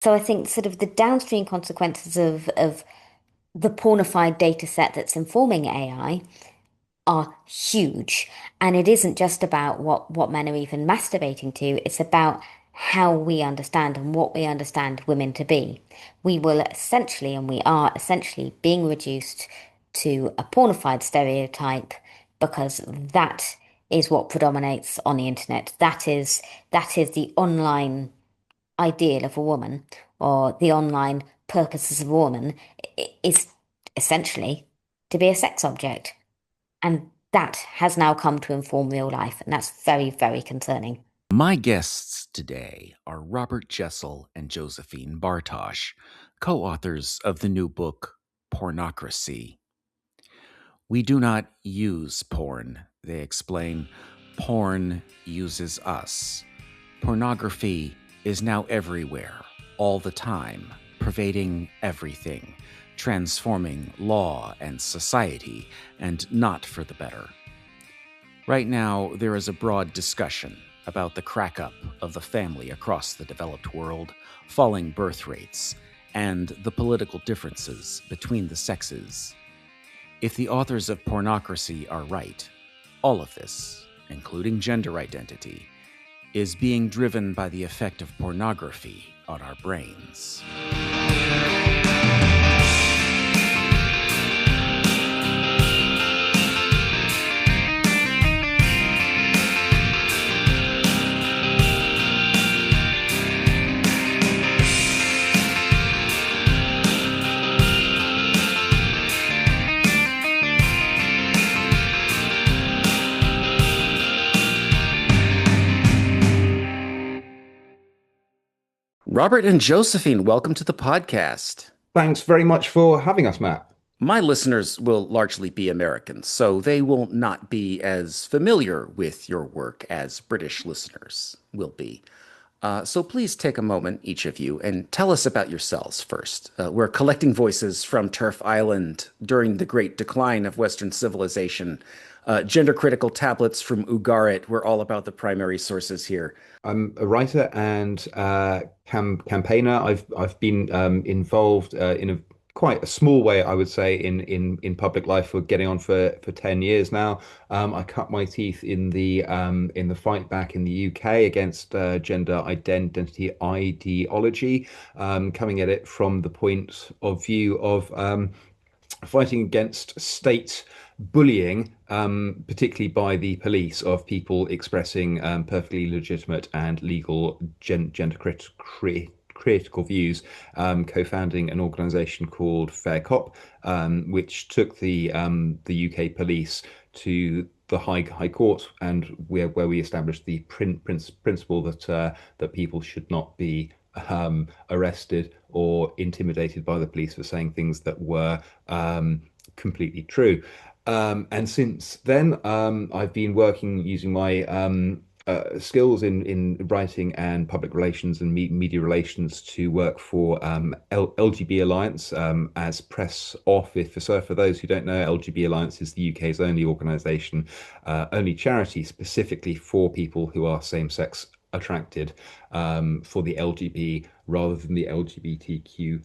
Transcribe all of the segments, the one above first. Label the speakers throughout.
Speaker 1: So I think sort of the downstream consequences of the pornified data set that's informing AI are huge. And it isn't just about what men are even masturbating to, it's about how we understand and what we understand women to be. We will essentially, and we are essentially being reduced to a pornified stereotype because that is what predominates on the internet. That is the online ideal of a woman or the online purposes of a woman is essentially to be a sex object. And that has now come to inform real life. And that's very, very concerning.
Speaker 2: My guests today are Robert Jessel and Josephine Bartosh, co authors of the new book, Pornocracy. We do not use porn, they explain. Porn uses us. Pornography is now everywhere, all the time, pervading everything, transforming law and society, and not for the better. Right now, there is a broad discussion about the crack-up of the family across the developed world, falling birth rates, and the political differences between the sexes. If the authors of Pornocracy are right, all of this, including gender identity, is being driven by the effect of pornography on our brains. Robert and Josephine, welcome to the podcast.
Speaker 3: Thanks very much for having us, Matt.
Speaker 2: My listeners will largely be Americans, so they will not be as familiar with your work as British listeners will be. So please take a moment, each of you, and tell us about yourselves first. We're collecting voices from Turf Island during the great decline of Western civilization. Gender-critical tablets from Ugarit were all about the primary sources here.
Speaker 3: I'm a writer and campaigner. I've been involved in a quite a small way, I would say, in public life for getting on for 10 years now. I cut my teeth in the fight back in the UK against gender identity ideology, coming at it from the point of view of fighting against state bullying, particularly by the police, of people expressing perfectly legitimate and legal gender critical views, co-founding an organisation called Fair Cop, which took the UK police to the High Court, and where we established the principle that people should not be arrested or intimidated by the police for saying things that were completely true. And since then, I've been working using my skills in writing and public relations and media relations to work for LGB Alliance as press officer. For those who don't know, LGB Alliance is the UK's only organisation, only charity specifically for people who are same-sex attracted, for the LGB rather than the LGBTQIA.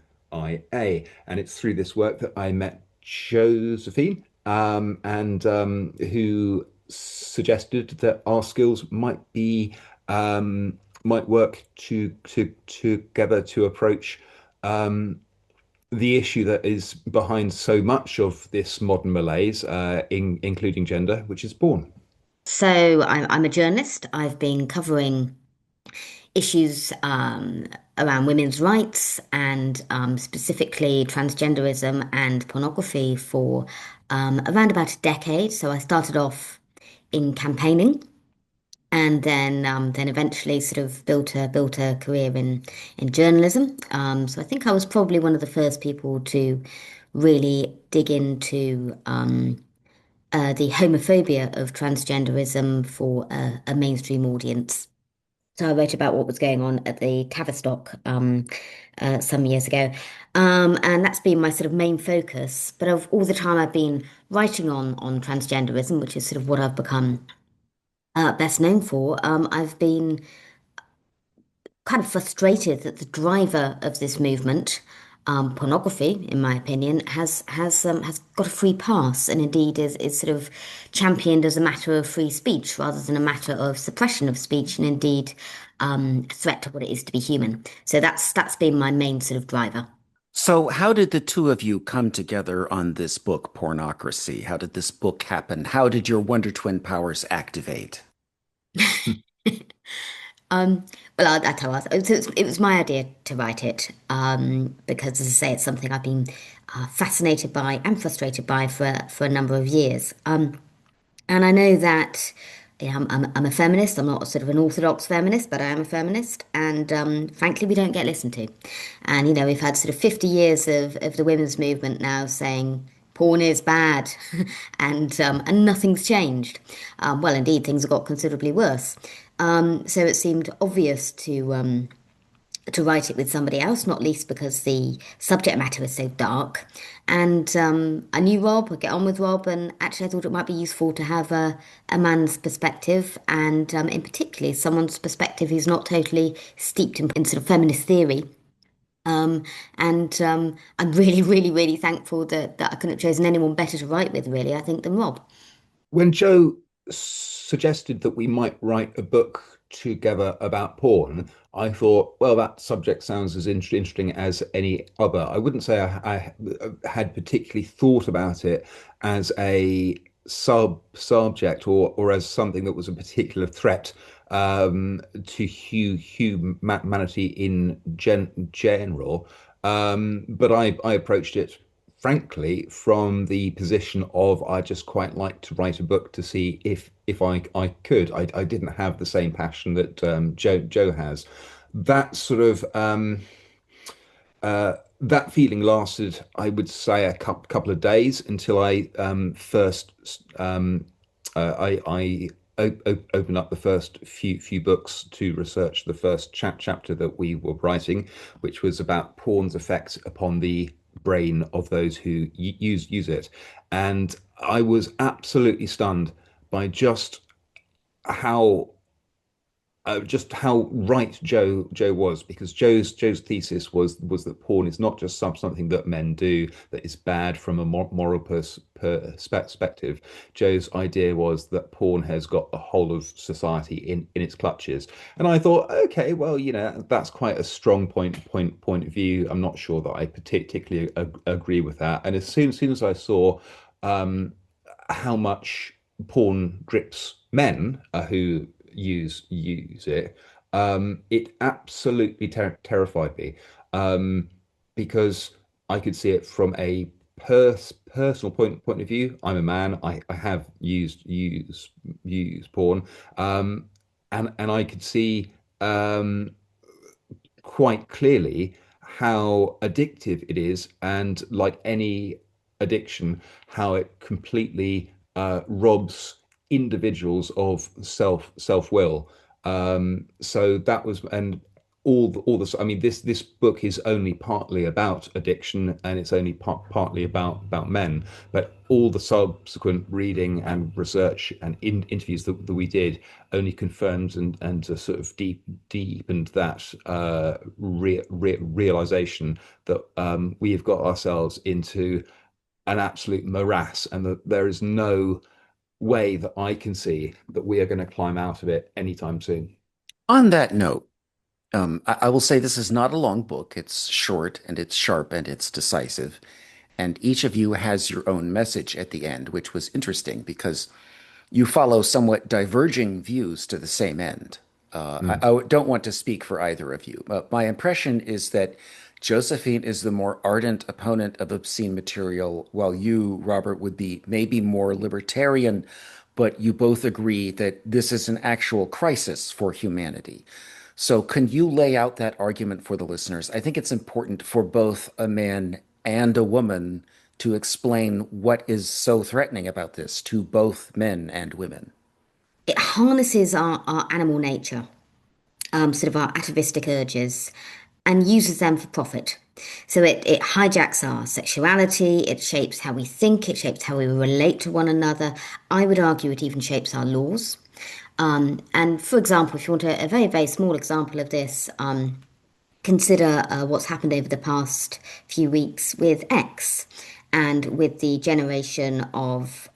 Speaker 3: And it's through this work that I met Josephine, and who suggested that our skills might work together to approach the issue that is behind so much of this modern malaise, including gender, which is porn.
Speaker 1: So I'm a journalist. I've been covering issues around women's rights and specifically transgenderism and pornography for around about a decade. So I started off in campaigning and then eventually sort of built a career in journalism. So I think I was probably one of the first people to really dig into the homophobia of transgenderism for a mainstream audience. So I wrote about what was going on at the Tavistock some years ago. And that's been my sort of main focus. But of all the time I've been writing on transgenderism, which is sort of what I've become best known for, I've been kind of frustrated that the driver of this movement, pornography, in my opinion, has got a free pass, and indeed is sort of championed as a matter of free speech rather than a matter of suppression of speech, and indeed a threat to what it is to be human. So that's been my main sort of driver.
Speaker 2: So, how did the two of you come together on this book, Pornocracy? How did this book happen? How did your Wonder Twin powers activate?
Speaker 1: Um, well, I tell us, it was my idea to write it because, as I say, it's something I've been fascinated by and frustrated by for a number of years. And I know that I'm a feminist. I'm not sort of an orthodox feminist, but I am a feminist. And frankly, we don't get listened to. And, we've had sort of 50 years of the women's movement now saying porn is bad and nothing's changed. Well, indeed, things have got considerably worse. So it seemed obvious to write it with somebody else, not least because the subject matter is so dark. And I knew Rob, I'd get on with Rob, and actually I thought it might be useful to have a man's perspective, and in particular, someone's perspective who's not totally steeped in sort of feminist theory. Um, and I'm really, really, really thankful that I couldn't have chosen anyone better to write with, really, I think, than Rob.
Speaker 3: When Joe suggested that we might write a book together about porn, I thought, well, that subject sounds as interesting as any other. I wouldn't say I had particularly thought about it as a subject or as something that was a particular threat to humanity in general. But I approached it frankly, from the position of I just quite like to write a book to see if I could. I didn't have the same passion that Joe has. That sort of that feeling lasted, I would say, a couple of days until I first I opened up the first few books to research the first chapter that we were writing, which was about porn's effects upon the brain of those who use it. And I was absolutely stunned by how just how right Joe was, because Joe's thesis was that porn is not just something that men do that is bad from a moral perspective. Joe's idea was that porn has got the whole of society in its clutches, and I thought, okay, well, that's quite a strong point of view. I'm not sure that I particularly agree with that. And as soon as I saw um, how much porn grips men who use it, it absolutely terrified me, because I could see it from a personal point of view. I'm a man. I have used porn, and I could see quite clearly how addictive it is, and like any addiction, how it completely robs individuals of self will. So that was, and all this. I mean, this book is only partly about addiction, and it's only partly about men. But all the subsequent reading and research and interviews that we did only confirmed and sort of deepened that realization that we have got ourselves into an absolute morass, and that there is no way that I can see that we are going to climb out of it anytime soon.
Speaker 2: On that note, I will say this is not a long book. It's short and it's sharp and it's decisive. And each of you has your own message at the end, which was interesting because you follow somewhat diverging views to the same end.
Speaker 3: Mm.
Speaker 2: I don't want to speak for either of you, but my impression is that Josephine is the more ardent opponent of obscene material, while you, Robert, would be maybe more libertarian, but you both agree that this is an actual crisis for humanity. So, can you lay out that argument for the listeners? I think it's important for both a man and a woman to explain what is so threatening about this to both men and women.
Speaker 1: It harnesses our animal nature, sort of our atavistic urges, and uses them for profit. So it hijacks our sexuality, it shapes how we think, it shapes how we relate to one another. I would argue it even shapes our laws. And for example, if you want a very, very small example of this, consider what's happened over the past few weeks with X and with the generation of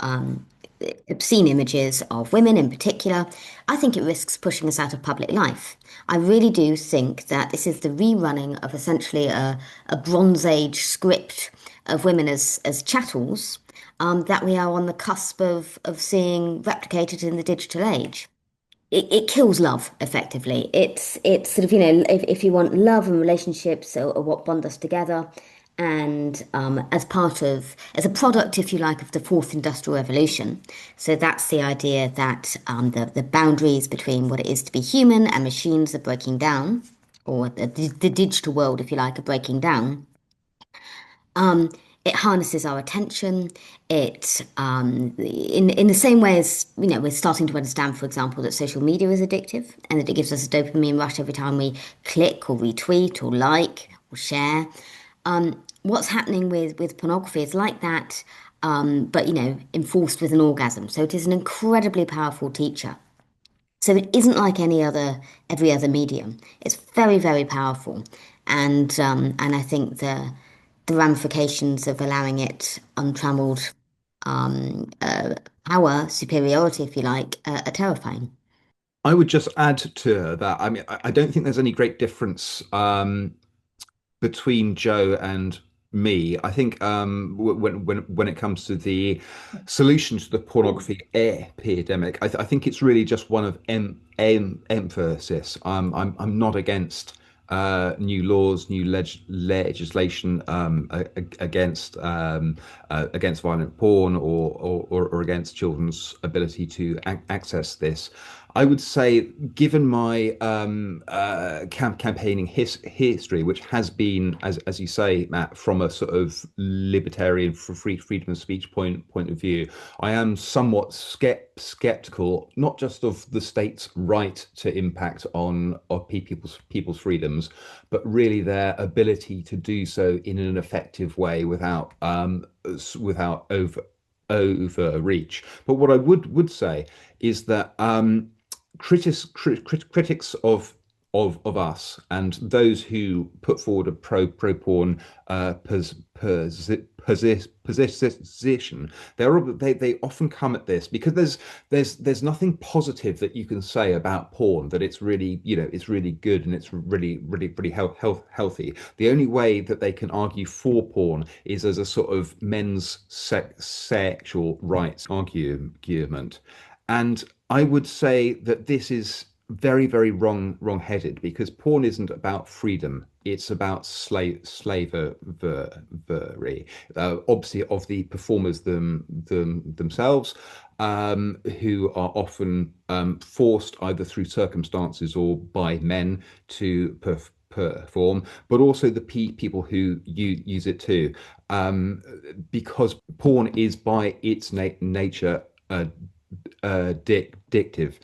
Speaker 1: obscene images of women in particular. I think it risks pushing us out of public life. I really do think that this is the rerunning of essentially a Bronze Age script of women as chattels that we are on the cusp of seeing replicated in the digital age. It kills love effectively. It's sort of, if you want love and relationships are what bond us together, and as a product, if you like, of the fourth industrial revolution. So that's the idea that the boundaries between what it is to be human and machines are breaking down, or the digital world, if you like, are breaking down. Um, it harnesses our attention. In the same way as, we're starting to understand, for example, that social media is addictive and that it gives us a dopamine rush every time we click or retweet or like or share. What's happening with pornography is like that, but enforced with an orgasm. So it is an incredibly powerful teacher. So it isn't like every other medium. It's very, very powerful, and I think the ramifications of allowing it untrammeled power superiority, if you like, are terrifying.
Speaker 3: I would just add to that. I mean, I don't think there's any great difference between Joe and me. I think when it comes to the solution to the pornography epidemic, I think it's really just one of emphasis. I'm not against new laws, new legislation against violent porn or against children's ability to access this. I would say, given my campaigning history, which has been, as you say, Matt, from a sort of libertarian for freedom of speech point of view, I am somewhat skeptical, not just of the state's right to impact on people's freedoms, but really their ability to do so in an effective way without overreach. But what I would say is that critics of us and those who put forward a pro porn position, they often come at this because there's nothing positive that you can say about porn, that it's really, it's really good and it's really healthy. The only way that they can argue for porn is as a sort of men's sexual rights argument. And I would say that this is very, very wrong-headed, because porn isn't about freedom. It's about slavery, obviously of the performers themselves, who are often forced either through circumstances or by men to perform, but also the people who use it too, because porn is by its nature addictive,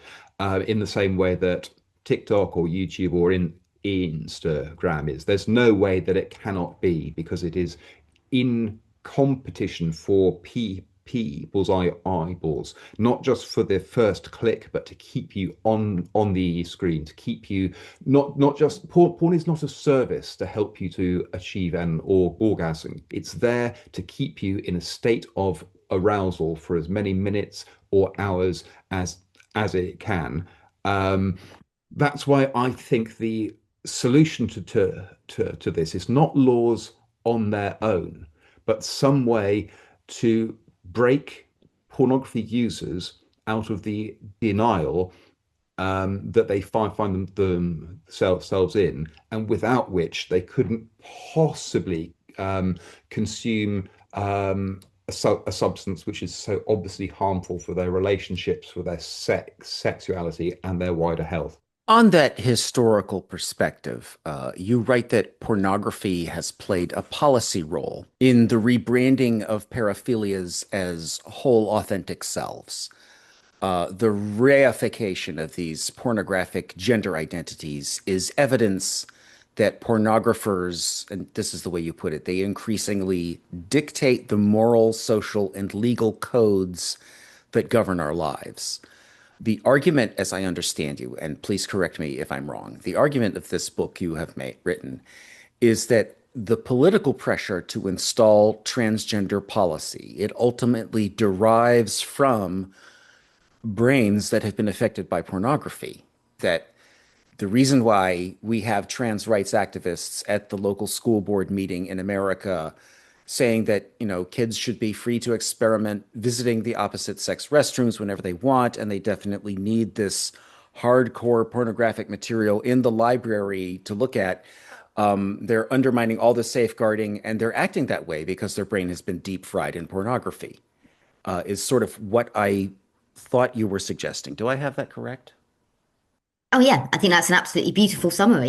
Speaker 3: in the same way that TikTok or YouTube or in Instagram is. There's no way that it cannot be, because it is in competition for people's eyeballs, not just for the first click, but to keep you on the screen, to keep you not just porn is not a service to help you to achieve an orgasm. It's there to keep you in a state of arousal for as many minutes or hours as it can. Um, that's why I think the solution to this is not laws on their own, but some way to break pornography users out of the denial that they find themselves in, and without which they couldn't possibly consume a substance which is so obviously harmful for their relationships, for their sexuality, and their wider health.
Speaker 2: On that historical perspective, you write that pornography has played a policy role in the rebranding of paraphilias as whole, authentic selves. The reification of these pornographic gender identities is evidence that pornographers, and this is the way you put it, they increasingly dictate the moral, social, and legal codes that govern our lives. The argument, as I understand you, and please correct me if I'm wrong, the argument of this book you have written is that the political pressure to install transgender policy, it ultimately derives from brains that have been affected by pornography. That the reason why we have trans rights activists at the local school board meeting in America saying that, kids should be free to experiment visiting the opposite sex restrooms whenever they want, and they definitely need this hardcore pornographic material in the library to look at. They're undermining all the safeguarding, and they're acting that way because their brain has been deep fried in pornography, is sort of what I thought you were suggesting. Do I have that correct?
Speaker 1: Oh, yeah, I think that's an absolutely beautiful summary.